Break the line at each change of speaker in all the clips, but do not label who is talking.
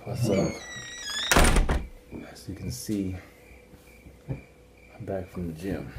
What's up? As you can see, I'm back from the gym.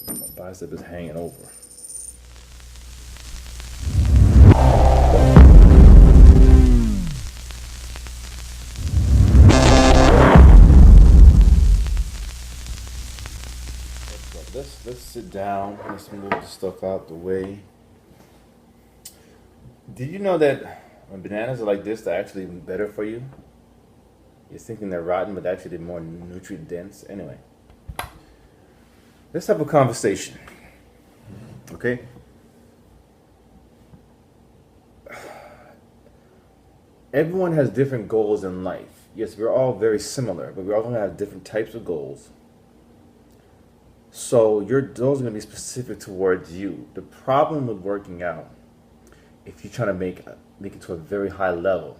My bicep is hanging over. Let's sit down. Let's move the stuff out the way. Did you know that when bananas are like this, they're actually better for you? You're thinking they're rotten, but actually they're more nutrient dense. Anyway, let's have a conversation. Okay? Everyone has different goals in life. Yes, we're all very similar, but we're all going to have different types of goals. So your goals are going to be specific towards you. The problem with working out, if you're trying to make it to a very high level,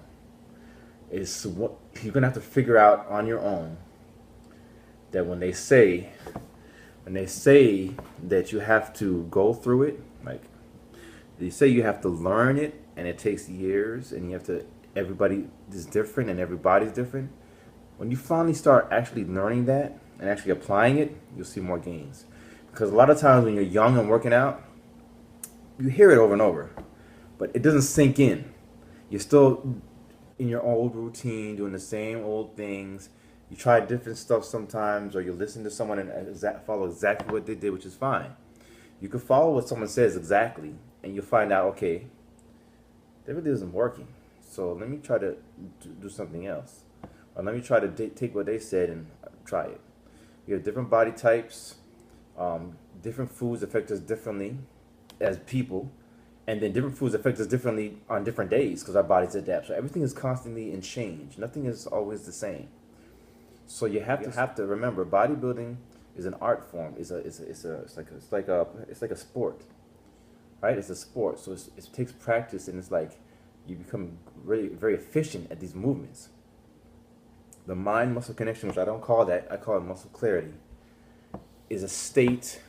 is what you're going to have to figure out on your own. That when they say that you have to go through it, like they say you have to learn it, and it takes years, and you have to. Everybody is different, and everybody's different. When you finally start actually learning that and actually applying it, you'll see more gains. Because a lot of times when you're young and working out, you hear it over and over, but it doesn't sink in. You're still in your old routine, doing the same old things. You try different stuff sometimes, or you listen to someone and follow exactly what they did, which is fine. You can follow what someone says exactly, and you'll find out, okay, that really isn't working. So let me try to do something else. Or let me try to take what they said and try it. We have different body types. Different foods affect us differently as people. And then different foods affect us differently on different days because our bodies adapt. So everything is constantly in change. Nothing is always the same. So you have to remember, bodybuilding is an art form. It's like a sport, right? It's a sport. So it takes practice, and it's like you become really very efficient at these movements. The mind-muscle connection, which I don't call that, I call it muscle clarity, is a state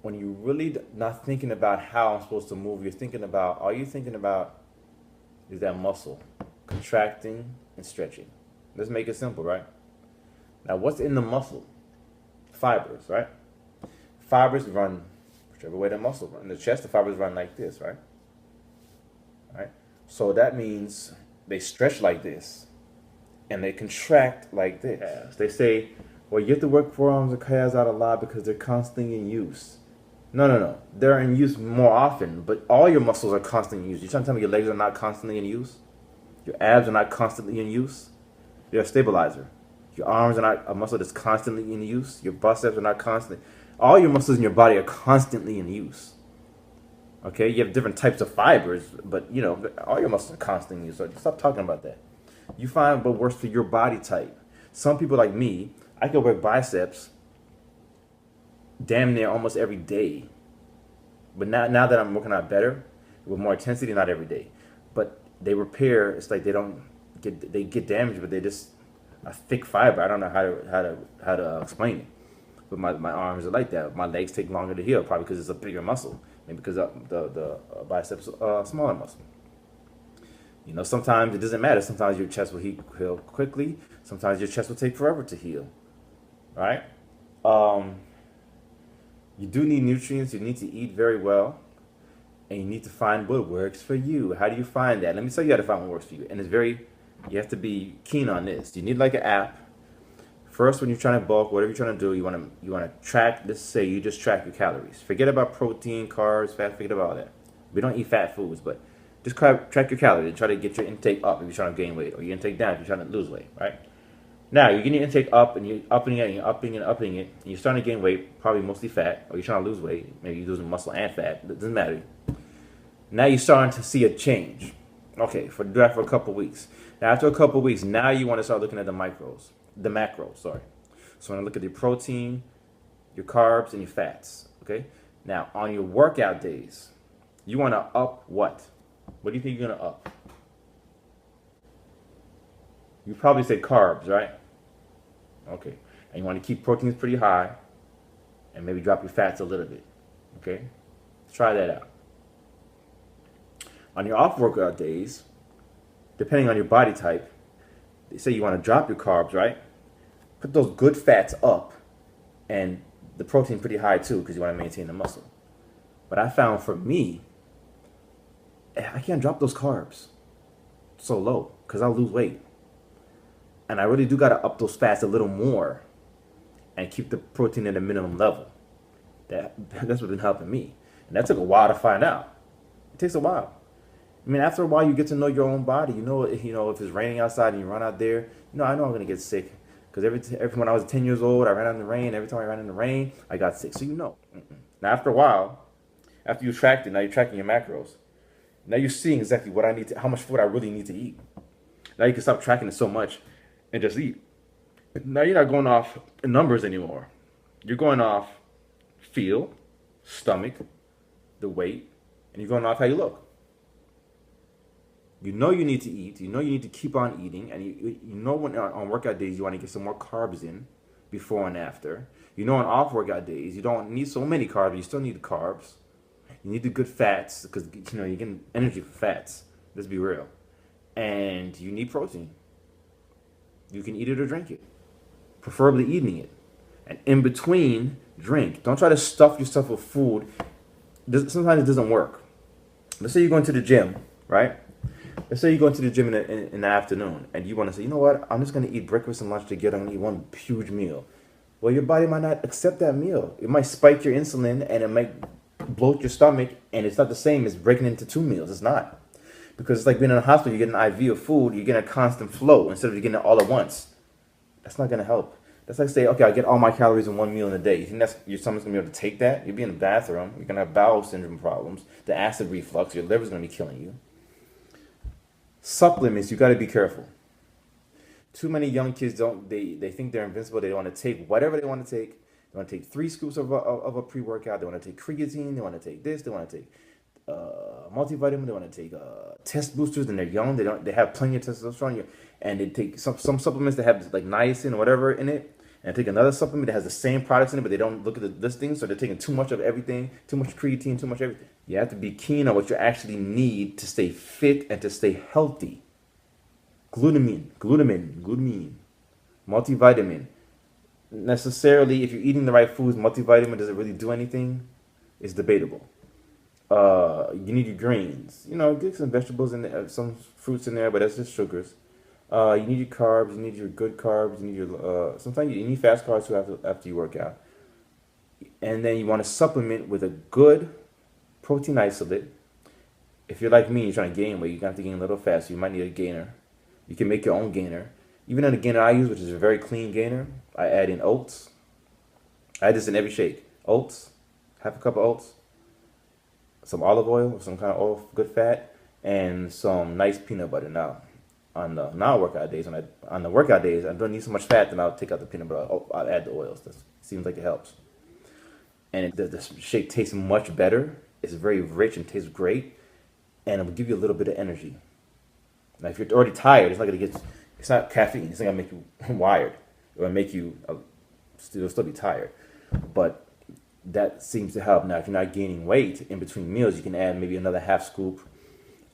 when you're really not thinking about how I'm supposed to move. All you're thinking about is that muscle contracting and stretching. Let's make it simple, right? Now, what's in the muscle? Fibers, right? Fibers run whichever way the muscle runs. In the chest, the fibers run like this, right? All right? So that means they stretch like this, and they contract like this. They say, well, you have to work forearms and calves out a lot because they're constantly in use. No. They're in use more often, but all your muscles are constantly in use. You're trying to tell me your legs are not constantly in use? Your abs are not constantly in use? They're a stabilizer. Your arms are not a muscle that's constantly in use. Your biceps are not constantly. All your muscles in your body are constantly in use. Okay? You have different types of fibers, but, all your muscles are constantly in use. So stop talking about that. You find what works for your body type. Some people like me, I can work biceps damn near almost every day. But now that I'm working out better, with more intensity, not every day. But they repair, it's like they get damaged, but they just a thick fiber. I don't know how to explain it. But my arms are like that. My legs take longer to heal, probably because it's a bigger muscle. Maybe because the biceps are a smaller muscle. Sometimes it doesn't matter. Sometimes your chest will heal quickly. Sometimes your chest will take forever to heal. All right? You do need nutrients. You need to eat very well. And you need to find what works for you. How do you find that? Let me tell you how to find what works for you. And you have to be keen on this. You need like an app. First, when you're trying to bulk, whatever you're trying to do, you want to track. Let's say you just track your calories. Forget about protein, carbs, fat. Forget about all that. We don't eat fat foods, but just track your calories and try to get your intake up if you're trying to gain weight, or your intake down if you're trying to lose weight, right? Now, you're getting your intake up, and you're upping it, and you're upping it, and you're starting to gain weight, probably mostly fat, or you're trying to lose weight. Maybe you're losing muscle and fat. It doesn't matter. Now you're starting to see a change. Okay, do that for a couple weeks. Now, after a couple weeks, now you want to start looking at the macros. So you want to look at your protein, your carbs, and your fats, okay? Now, on your workout days, you want to up what? What do you think you're going to up? You probably say carbs, right? Okay. And you want to keep proteins pretty high and maybe drop your fats a little bit, okay? Try that out. On your off workout days, depending on your body type, they say you want to drop your carbs, right? Put those good fats up, and the protein pretty high too, because you want to maintain the muscle. But I found for me, I can't drop those carbs so low because I'll lose weight. And I really do got to up those fats a little more and keep the protein at a minimum level. That's what's been helping me. And that took a while to find out. It takes a while. I mean, after a while, you get to know your own body. You know, if it's raining outside and you run out there, I know I'm going to get sick. Because when I was 10 years old, I ran out in the rain. Every time I ran in the rain, I got sick. So you know. Now, after a while, after you tracked it, now you're tracking your macros. Now you're seeing exactly what I need to, how much food I really need to eat. Now you can stop tracking it so much and just eat. Now you're not going off numbers anymore. You're going off feel, stomach, the weight, and you're going off how you look. You know you need to eat. You know you need to keep on eating. And you know when on workout days you want to get some more carbs in before and after. You know on off workout days you don't need so many carbs. You still need the carbs. You need the good fats because you're getting energy from fats. Let's be real. And you need protein. You can eat it or drink it. Preferably eating it. And in between, drink. Don't try to stuff yourself with food. Sometimes it doesn't work. Let's say you're going to the gym, right? Let's say you go into the gym in the afternoon and you want to say, you know what, I'm just going to eat breakfast and lunch together. I'm going to eat one huge meal. Well, your body might not accept that meal. It might spike your insulin and it might bloat your stomach, and it's not the same as breaking into 2 meals. It's not. Because it's like being in a hospital, you get an IV of food, you get a constant flow instead of you getting it all at once. That's not going to help. That's like say, okay, I get all my calories in 1 meal in a day. You think your stomach's going to be able to take that? You'll be in the bathroom. You're going to have bowel syndrome problems. The acid reflux, your liver's going to be killing you. Supplements, you got to be careful. Too many young kids they think they're invincible. They want to take whatever they want to take. They want to take 3 scoops of a pre-workout. They want to take creatine. They want to take this. They want to take multivitamin. They want to take test boosters. And they're young. They have plenty of testosterone. And they take some supplements that have like niacin or whatever in it. And take another supplement that has the same products in it, but they don't look at the listings. So they're taking too much of everything, too much creatine, too much everything. You have to be keen on what you actually need to stay fit and to stay healthy. Glutamine, multivitamin. Necessarily, if you're eating the right foods, multivitamin, does it really do anything? It's debatable. You need your greens. Get some vegetables in there, some fruits in there, but that's just sugars. You need your carbs. You need your good carbs. You need your sometimes you need fast carbs too after you work out. And then you want to supplement with a good protein isolate. If you're like me, you're trying to gain weight, you're going to have to gain a little fast. So you might need a gainer. You can make your own gainer. Even in the gainer I use, which is a very clean gainer, I add in oats. I add this in every shake. Oats, half a cup of oats, some olive oil, or some kind of oil, good fat, and some nice peanut butter. Now, on the non-workout days, on the workout days, I don't need so much fat, then I'll take out the peanut butter. I'll add the oils. That seems like it helps. And the shake tastes much better. It's very rich and tastes great, and it will give you a little bit of energy. Now, if you're already tired, it's not caffeine. It's not gonna make you wired. It will make you you'll still be tired, but that seems to help. Now, if you're not gaining weight in between meals, you can add maybe another half scoop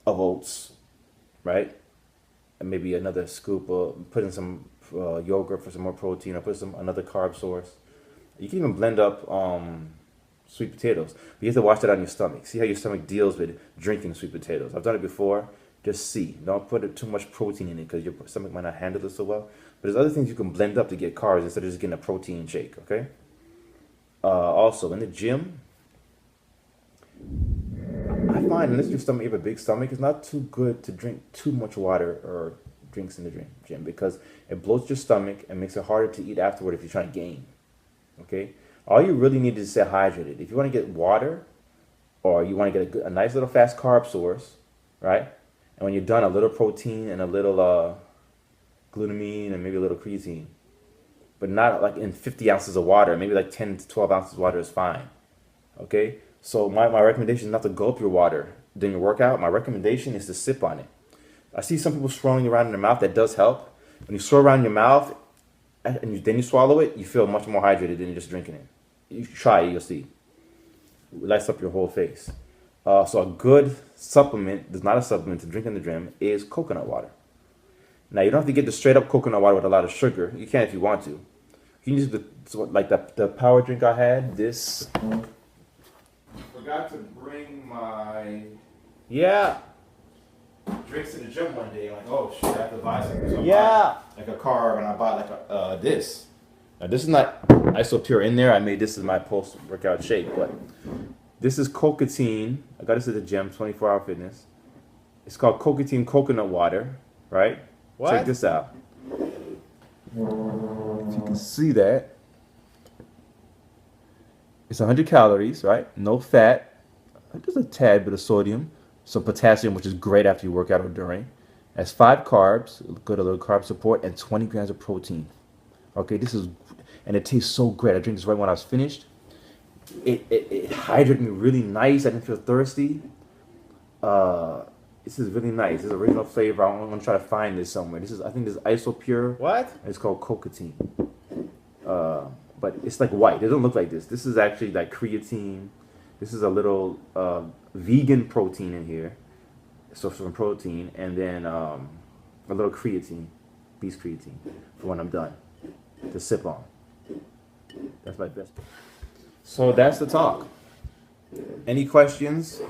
of oats, right? And maybe another scoop of put in some yogurt for some more protein, or put another carb source. You can even blend up sweet potatoes. But you have to watch that on your stomach. See how your stomach deals with drinking sweet potatoes. I've done it before. Just see. Don't put too much protein in it because your stomach might not handle it so well. But there's other things you can blend up to get carbs instead of just getting a protein shake, okay? Also, in the gym, I find unless you have a big stomach, it's not too good to drink too much water or drinks in the gym because it bloats your stomach and makes it harder to eat afterward if you're trying to gain, okay? All you really need is to stay hydrated. If you want to get water or you want to get a nice little fast carb source, right? And when you're done, a little protein and a little glutamine and maybe a little creatine. But not like in 50 ounces of water. Maybe like 10 to 12 ounces of water is fine. Okay? So my recommendation is not to gulp your water during your workout. My recommendation is to sip on it. I see some people swirling around in their mouth. That does help. When you swirl around your mouth and then you swallow it, you feel much more hydrated than just drinking it. You try it, you'll see. It lights up your whole face. So a good supplement, that's not a supplement to drink in the gym, is coconut water. Now you don't have to get the straight up coconut water with a lot of sugar. You can if you want to. You can use the power drink I had. This. Forgot to bring my drinks to the gym one day. Like, oh shit, I have to buy something. So like a carb, and I bought like this. Now this is not isopure in there. I made this as my post workout shake, but this is cocaine. I got this at the gym, 24-hour fitness. It's called cocaine coconut water, right? What? Check this out. If you can see that, it's 100 calories, right? No fat. Just a tad bit of sodium, some potassium, which is great after you work out or during. It has 5 carbs, good a little carb support, and 20 grams of protein. Okay, this is, and it tastes so great. I drank this right when I was finished. It hydrated me really nice. I didn't feel thirsty. This is really nice. This is original flavor. I'm gonna try to find this somewhere. I think this is isopure. What? It's called cocaine. But it's like white. It doesn't look like this. This is actually like creatine. This is a little vegan protein in here. So some protein, and then a little creatine, BEATZ creatine, for when I'm done to sip on. That's my best. So that's the talk. Any questions?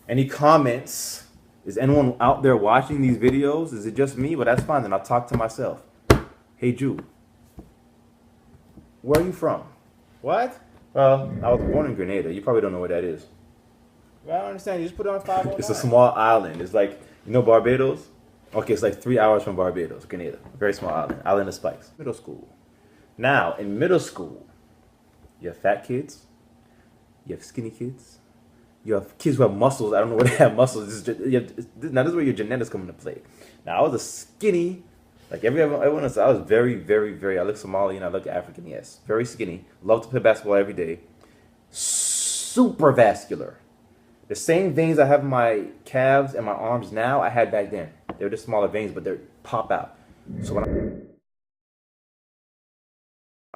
Any comments? Is anyone out there watching these videos? Is it just me? Well, that's fine. Then I'll talk to myself. Hey, Jude. Where are you from? What? Well, I was born in Grenada. You probably don't know where that is. Well, I don't understand. You just put it on 509. It's a small island. It's like, you know Barbados? Okay, it's like 3 hours from Barbados, Grenada. Very small island. Island of Spikes. Middle school. Now, in middle school, you have fat kids. You have skinny kids. You have kids who have muscles. I don't know where they have muscles. Now, this is where your genetics come into play. Now, I was a skinny, like everyone else. I was very, very, very, I look Somali and I look African, yes. Very skinny. Love to play basketball every day. Super vascular. The same veins I have in my calves and my arms now, I had back then. They're just smaller veins, but they pop out. So when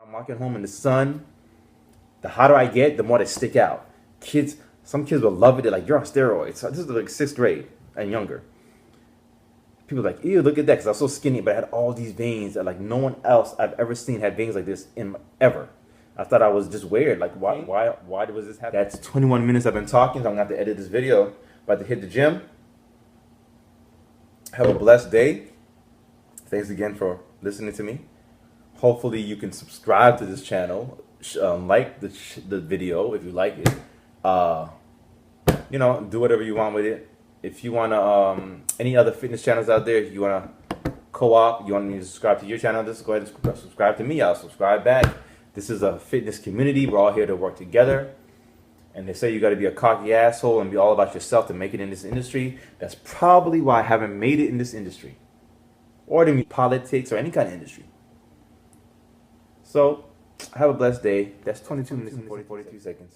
I'm walking home in the sun, the hotter I get, the more they stick out. Some kids will love it. They're like, you're on steroids. So this is like 6th grade and younger. People are like, ew, look at that, because I was so skinny, but I had all these veins that like no one else I've ever seen had veins like this ever. I thought I was just weird. Like, why was this happening? That's 21 minutes I've been talking, so I'm going to have to edit this video. About to hit the gym. Have a blessed day. Thanks again for listening to me. Hopefully you can subscribe to this channel. Like the video if you like it. You know, do whatever you want with it. If you want to, any other fitness channels out there, if you want to co-op, you want me to subscribe to your channel, just go ahead and subscribe to me. I'll subscribe back. This is a fitness community. We're all here to work together. And they say you got to be a cocky asshole and be all about yourself to make it in this industry. That's probably why I haven't made it in this industry. Or to me, politics or any kind of industry. So, have a blessed day. That's 22 minutes and 42 seconds.